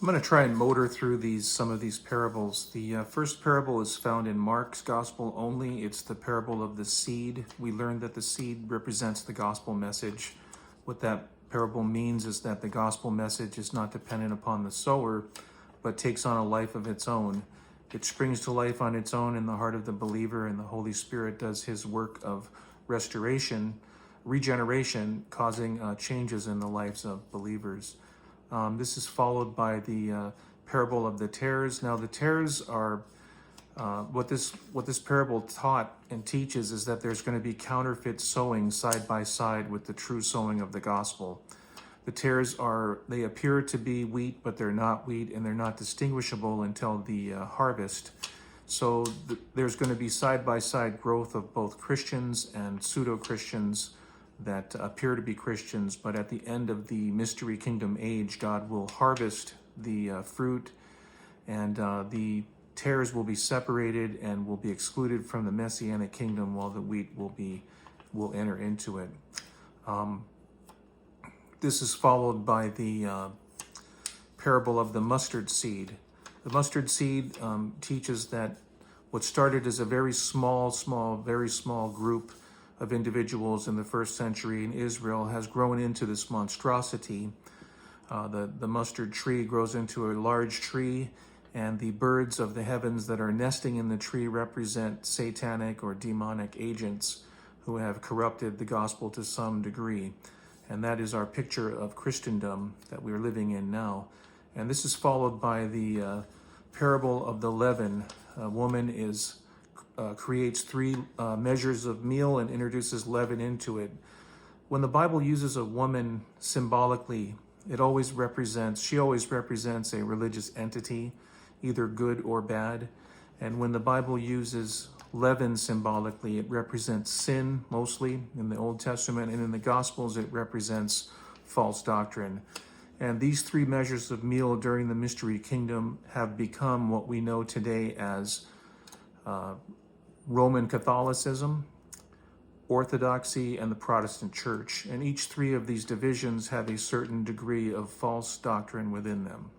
I'm going to try and motor through some of these parables. The first parable is found in Mark's gospel only. It's the parable of the seed. We learned that the seed represents the gospel message. What that parable means is that the gospel message is not dependent upon the sower, but takes on a life of its own. It springs to life on its own in the heart of the believer, and the Holy Spirit does his work of regeneration, causing changes in the lives of believers. This is followed by the parable of the tares. Now, the tares are what this parable taught and teaches is that there's going to be counterfeit sowing side by side with the true sowing of the gospel. The tares they appear to be wheat, but they're not wheat, and they're not distinguishable until the harvest. So there's going to be side by side growth of both Christians and pseudo-Christians that appear to be Christians, but at the end of the mystery kingdom age, God will harvest the fruit, and the tares will be separated and will be excluded from the messianic kingdom, while the wheat will enter into it. This is followed by the parable of the mustard seed. The mustard seed teaches that what started as a very small group of individuals in the first century in Israel has grown into this monstrosity. The mustard tree grows into a large tree, and the birds of the heavens that are nesting in the tree represent satanic or demonic agents who have corrupted the gospel to some degree. And that is our picture of Christendom that we're living in now. And this is followed by the parable of the leaven. A woman creates 3 measures of meal and introduces leaven into it. When the Bible uses a woman symbolically, she always represents a religious entity, either good or bad. And when the Bible uses leaven symbolically, it represents sin mostly in the Old Testament, and in the Gospels it represents false doctrine. And these 3 measures of meal during the mystery kingdom have become what we know today as Roman Catholicism, Orthodoxy, and the Protestant Church. And each 3 of these divisions have a certain degree of false doctrine within them.